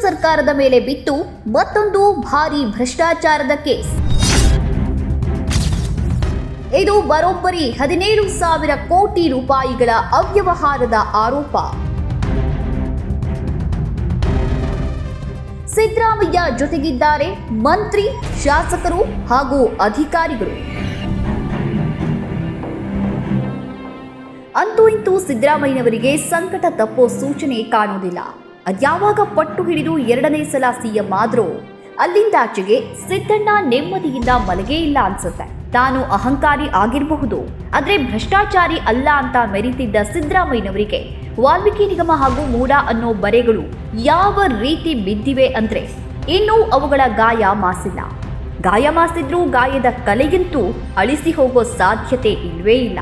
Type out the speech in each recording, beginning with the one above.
ಸರ್ಕಾರದ ಮೇಲೆ ಬಿತ್ತು ಮತ್ತೊಂದು ಭಾರೀ ಭ್ರಷ್ಟಾಚಾರದ ಕೇಸ್. ಇದು ಬರೋಬ್ಬರಿ 17,000 ಕೋಟಿ ರೂಪಾಯಿಗಳ ಅವ್ಯವಹಾರದ ಆರೋಪ. ಸಿದ್ದರಾಮಯ್ಯ ಜೊತೆಗಿದ್ದಾರೆ ಮಂತ್ರಿ, ಶಾಸಕರು ಹಾಗೂ ಅಧಿಕಾರಿಗಳು. ಅಂತೂ ಇಂತೂ ಸಿದ್ದರಾಮಯ್ಯನವರಿಗೆ ಸಂಕಟ ತಪ್ಪೋ ಸೂಚನೆ ಕಾಣುವುದಿಲ್ಲ. ಅದ್ಯಾವಾಗ ಪಟ್ಟು ಹಿಡಿದು 2ನೇ ಸಲ ಸಿಎಂ ಆದ್ರೂ ಅಲ್ಲಿಂದಾಚೆಗೆ ಸಿದ್ದಣ್ಣ ನೆಮ್ಮದಿಯಿಂದ ಮಲಗೇ ಇಲ್ಲ ಅನ್ಸುತ್ತೆ. ತಾನು ಅಹಂಕಾರಿ ಆಗಿರಬಹುದು, ಆದ್ರೆ ಭ್ರಷ್ಟಾಚಾರಿ ಅಲ್ಲ ಅಂತ ಮೆರೀತಿದ್ದ ಸಿದ್ದರಾಮಯ್ಯನವರಿಗೆ ವಾಲ್ಮೀಕಿ ನಿಗಮ ಹಾಗೂ ಮೂಡಾ ಅನ್ನೋ ಬರೆಗಳು ಯಾವ ರೀತಿ ಬಿದ್ದಿವೆ ಅಂದ್ರೆ ಇನ್ನೂ ಅವುಗಳ ಗಾಯ ಮಾಸಿಲ್ಲ. ಗಾಯ ಮಾಸಿದ್ರೂ ಗಾಯದ ಕಲೆಯಂತೂ ಅಳಿಸಿ ಹೋಗೋ ಸಾಧ್ಯತೆ ಇಲ್ವೇ ಇಲ್ಲ.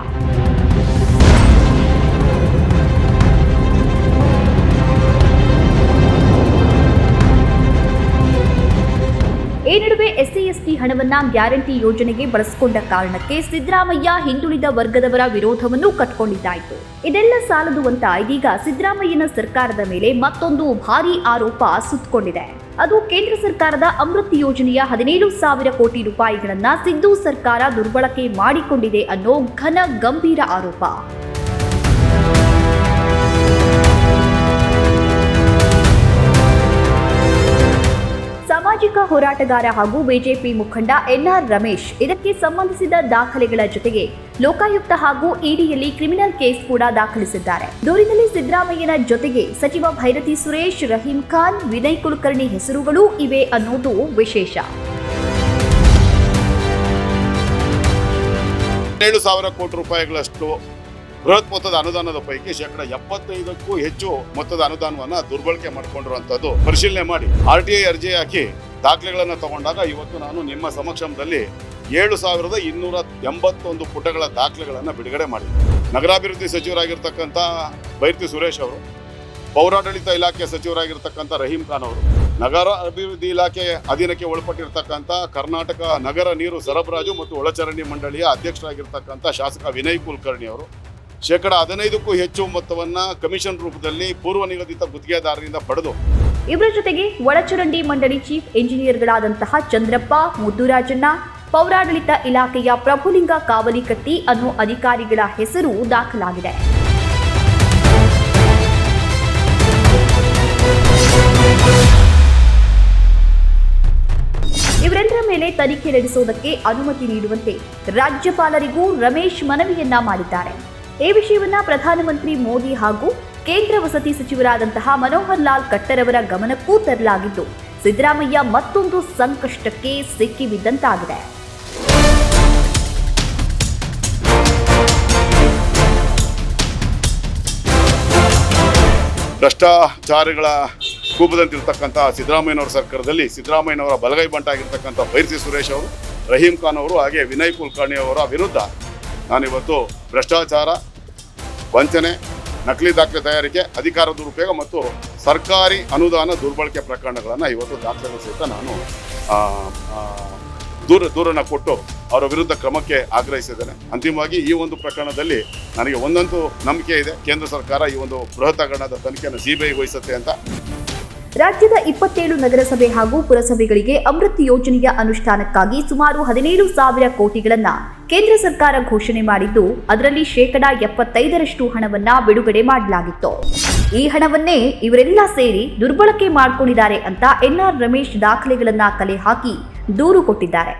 ಈ ನಡುವೆ ಎಸ್ಸಿ ಹಣವನ್ನ ಗ್ಯಾರಂಟಿ ಯೋಜನೆಗೆ ಬಳಸಿಕೊಂಡ ಕಾರಣಕ್ಕೆ ಸಿದ್ದರಾಮಯ್ಯ ಹಿಂದುಳಿದ ವರ್ಗದವರ ವಿರೋಧವನ್ನು ಕಟ್ಟಿಕೊಂಡಿದ್ದಾಯಿತು. ಇದೆಲ್ಲ ಸಾಲದು ಅಂತ ಇದೀಗ ಸಿದ್ದರಾಮಯ್ಯನ ಸರ್ಕಾರದ ಮೇಲೆ ಮತ್ತೊಂದು ಭಾರೀ ಆರೋಪ ಸುತ್ತಕೊಂಡಿದೆ. ಅದು ಕೇಂದ್ರ ಸರ್ಕಾರದ ಅಮೃತ್ ಯೋಜನೆಯ 17,000 ಕೋಟಿ ರೂಪಾಯಿಗಳನ್ನ ಸಿದ್ದು ಸರ್ಕಾರ ದುರ್ಬಳಕೆ ಮಾಡಿಕೊಂಡಿದೆ ಅನ್ನೋ ಘನ ಗಂಭೀರ ಆರೋಪ. ಸಾಮಾಜಿಕ ಹೋರಾಟಗಾರ ಹಾಗೂ ಬಿಜೆಪಿ ಮುಖಂಡ ಎನ್ಆರ್ ರಮೇಶ್ ಇದಕ್ಕೆ ಸಂಬಂಧಿಸಿದ ದಾಖಲೆಗಳ ಜೊತೆಗೆ ಲೋಕಾಯುಕ್ತ ಹಾಗೂ ಇಡಿಯಲ್ಲಿ ಕ್ರಿಮಿನಲ್ ಕೇಸ್ ಕೂಡ ದಾಖಲಿಸಿದ್ದಾರೆ. ದೂರಿನಲ್ಲಿ ಸಿದ್ದರಾಮಯ್ಯನ ಜೊತೆಗೆ ಸಚಿವ ಭೈರತಿ ಸುರೇಶ್, ರಹೀಂ ಖಾನ್, ವಿನಯ್ ಕುಲಕರ್ಣಿ ಹೆಸರುಗಳೂ ಇವೆ ಅನ್ನೋದು ವಿಶೇಷ. 17,000 ಕೋಟಿ ರೂಪಾಯಿಗಳಷ್ಟು ಬೃಹತ್ ಮೊತ್ತದ ಅನುದಾನದ ಪೈಕಿ 75%ಕ್ಕೂ ಹೆಚ್ಚು ಮೊತ್ತದ ಅನುದಾನವನ್ನ ದುರ್ಬಳಕೆ ಮಾಡಿಕೊಂಡಿರುವಂತದ್ದು ಪರಿಶೀಲನೆ ಮಾಡಿ RTI ಅರ್ಜಿ ಹಾಕಿ ದಾಖಲೆಗಳನ್ನು ತಗೊಂಡಾಗ ಇವತ್ತು ನಾನು ನಿಮ್ಮ ಸಮಕ್ಷಮದಲ್ಲಿ 7,281 ಪುಟಗಳ ದಾಖಲೆಗಳನ್ನು ಬಿಡುಗಡೆ ಮಾಡಿದ್ದೆ. ನಗರಾಭಿವೃದ್ಧಿ ಸಚಿವರಾಗಿರ್ತಕ್ಕಂಥ ಭೈರತಿ ಸುರೇಶ್ ಅವರು, ಪೌರಾಡಳಿತ ಇಲಾಖೆ ಸಚಿವರಾಗಿರ್ತಕ್ಕಂಥ ರಹೀಂ ಖಾನ್ ಅವರು, ನಗರ ಅಭಿವೃದ್ಧಿ ಇಲಾಖೆ ಅಧೀನಕ್ಕೆ ಒಳಪಟ್ಟಿರ್ತಕ್ಕಂಥ ಕರ್ನಾಟಕ ನಗರ ನೀರು ಸರಬರಾಜು ಮತ್ತು ಒಳಚರಂಡಿ ಮಂಡಳಿಯ ಅಧ್ಯಕ್ಷರಾಗಿರ್ತಕ್ಕಂಥ ಶಾಸಕ ವಿನಯ್ ಕುಲಕರ್ಣಿ ಅವರು 15%ಕ್ಕೂ ಹೆಚ್ಚು ಮೊತ್ತವನ್ನ ಕಮಿಷನ್ ರೂಪದಲ್ಲಿ ಪೂರ್ವ ನಿಗದಿತ ಗುತ್ತಿಗೆದಾರರಿಂದ ಪಡೆದು, ಇವರ ಜೊತೆಗೆ ಒಳಚರಂಡಿ ಮಂಡಳಿ ಚೀಫ್ ಇಂಜಿನಿಯರ್ಗಳಾದಂತಹ ಚಂದ್ರಪ್ಪ, ಮುದ್ದುರಾಜಣ್ಣ, ಪೌರಾಡಳಿತ ಇಲಾಖೆಯ ಪ್ರಭುಲಿಂಗ ಕಾವಲಿಕಟ್ಟಿ ಅನ್ನೋ ಅಧಿಕಾರಿಗಳ ಹೆಸರು ದಾಖಲಾಗಿದೆ. ಇವರೆಲ್ಲರ ಮೇಲೆ ತನಿಖೆ ನಡೆಸುವುದಕ್ಕೆ ಅನುಮತಿ ನೀಡುವಂತೆ ರಾಜ್ಯಪಾಲರಿಗೂ ರಮೇಶ್ ಮನವಿಯನ್ನ ಮಾಡಿದ್ದಾರೆ. ಈ ವಿಷಯವನ್ನ ಪ್ರಧಾನಮಂತ್ರಿ ಮೋದಿ ಹಾಗೂ ಕೇಂದ್ರ ವಸತಿ ಸಚಿವರಾದಂತಹ ಮನೋಹರ್ ಲಾಲ್ ಖಟ್ಟರ್ ಅವರ ಗಮನಕ್ಕೂ ತರಲಾಗಿದ್ದು ಸಿದ್ದರಾಮಯ್ಯ ಮತ್ತೊಂದು ಸಂಕಷ್ಟಕ್ಕೆ ಸಿಕ್ಕಿಬಿದ್ದಂತಾಗಿದೆ. ಭ್ರಷ್ಟಾಚಾರಿಗಳ ಕೂಪದಂತಿರ್ತಕ್ಕಂಥ ಸಿದ್ದರಾಮಯ್ಯನವರ ಸರ್ಕಾರದಲ್ಲಿ ಸಿದ್ದರಾಮಯ್ಯನವರ ಬಲಗೈ ಬಂಟಾಗಿರ್ತಕ್ಕಂಥ ಭೈರತಿ ಸುರೇಶ್ ಅವರು, ರಹೀಂ ಖಾನ್ ಅವರು ಹಾಗೆ ವಿನಯ್ ಕುಲಕರ್ಣಿ ಅವರ ವಿರುದ್ಧ ನಾನಿವತ್ತು ಭ್ರಷ್ಟಾಚಾರ, ವಂಚನೆ, ನಕಲಿ ದಾಖಲೆ ತಯಾರಿಕೆ, ಅಧಿಕಾರ ದುರುಪಯೋಗ ಮತ್ತು ಸರ್ಕಾರಿ ಅನುದಾನ ದುರ್ಬಳಕೆ ಪ್ರಕರಣಗಳನ್ನು ಇವತ್ತು ದಾಖಲೆಗಳ ಸಹಿತ ನಾನು ದೂರನ್ನು ಕೊಟ್ಟು ಅವರ ವಿರುದ್ಧ ಕ್ರಮಕ್ಕೆ ಆಗ್ರಹಿಸಿದ್ದೇನೆ. ಅಂತಿಮವಾಗಿ ಈ ಒಂದು ಪ್ರಕರಣದಲ್ಲಿ ನನಗೆ ಒಂದಂತೂ ನಂಬಿಕೆ ಇದೆ, ಕೇಂದ್ರ ಸರ್ಕಾರ ಈ ಒಂದು ಬೃಹತ್ ಹಗರಣದ ತನಿಖೆಯನ್ನು CBI ವಹಿಸುತ್ತೆ ಅಂತ. ರಾಜ್ಯದ 27 ನಗರಸಭೆ ಹಾಗೂ ಪುರಸಭೆಗಳಿಗೆ ಅಮೃತ್ ಯೋಜನೆಯ ಅನುಷ್ಠಾನಕ್ಕಾಗಿ ಸುಮಾರು 17,000 ಕೋಟಿಗಳನ್ನ ಕೇಂದ್ರ ಸರ್ಕಾರ ಘೋಷಣೆ ಮಾಡಿದ್ದು, ಅದರಲ್ಲಿ 75% ಹಣವನ್ನ ಬಿಡುಗಡೆ ಮಾಡಲಾಗಿತ್ತು. ಈ ಹಣವನ್ನೇ ಇವರೆಲ್ಲ ಸೇರಿ ದುರ್ಬಳಕೆ ಮಾಡಿಕೊಂಡಿದ್ದಾರೆ ಅಂತ ಎನ್ಆರ್ ರಮೇಶ್ ದಾಖಲೆಗಳನ್ನ ಕಲೆ ಹಾಕಿ ದೂರು ಕೊಟ್ಟಿದ್ದಾರೆ.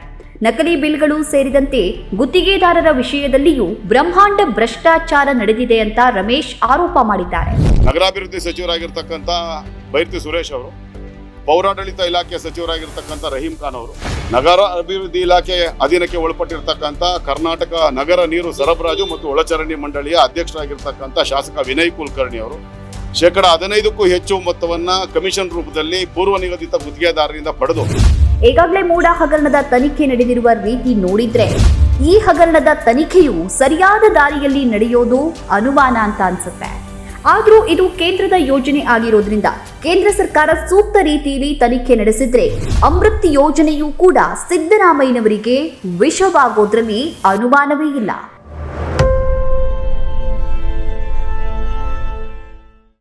ನಕಲಿ ಬಿಲ್ಗಳು ಸೇರಿದಂತೆ ಗುತ್ತಿಗೆದಾರರ ವಿಷಯದಲ್ಲಿಯೂ ಬ್ರಹ್ಮಾಂಡ ಭ್ರಷ್ಟಾಚಾರ ನಡೆದಿದೆ ಅಂತ ರಮೇಶ್ ಆರೋಪ ಮಾಡಿದ್ದಾರೆ. ನಗರಾಭಿವೃದ್ಧಿ ಸಚಿವರಾಗಿರ್ತಕ್ಕಂಥ ಭೈರತಿ ಸುರೇಶ್ ಅವರು, ಪೌರಾಡಳಿತ ಇಲಾಖೆ ಸಚಿವರಾಗಿರ್ತಕ್ಕಂಥ ರಹೀಂ ಖಾನ್ ಅವರು, ನಗರ ಅಭಿವೃದ್ಧಿ ಇಲಾಖೆ ಅಧೀನಕ್ಕೆ ಒಳಪಟ್ಟಿರ್ತಕ್ಕಂಥ ಕರ್ನಾಟಕ ನಗರ ನೀರು ಸರಬರಾಜು ಮತ್ತು ಒಳಚರಂಡಿ ಮಂಡಳಿಯ ಅಧ್ಯಕ್ಷರಾಗಿರ್ತಕ್ಕಂಥ ಶಾಸಕ ವಿನಯ್ ಕುಲಕರ್ಣಿ ಅವರು 15%ಕ್ಕೂ ಹೆಚ್ಚು ಮೊತ್ತವನ್ನ ಕಮಿಷನ್ ರೂಪದಲ್ಲಿ ಪೂರ್ವ ನಿಗದಿತ ಗುತ್ತಿಗೆದಾರರಿಂದ ಪಡೆದು, ಈಗಾಗಲೇ ಮೂಡಾ ಹಗರಣದ ತನಿಖೆ ನಡೆದಿರುವ ರೀತಿ ನೋಡಿದ್ರೆ ಈ ಹಗರಣದ ತನಿಖೆಯು ಸರಿಯಾದ ದಾರಿಯಲ್ಲಿ ನಡೆಯೋದು ಅನುಮಾನ ಅಂತ ಅನ್ಸುತ್ತೆ. ಆದ್ರೂ ಇದು ಕೇಂದ್ರದ ಯೋಜನೆ ಆಗಿರೋದ್ರಿಂದ ಕೇಂದ್ರ ಸರ್ಕಾರ ಸೂಕ್ತ ರೀತಿಯಲ್ಲಿ ತನಿಖೆ ನಡೆಸಿದ್ರೆ ಅಮೃತ್ ಯೋಜನೆಯೂ ಕೂಡ ಸಿದ್ದರಾಮಯ್ಯನವರಿಗೆ ವಿಷವಾಗೋದ್ರಲ್ಲಿ ಅನುಮಾನವೇ ಇಲ್ಲ.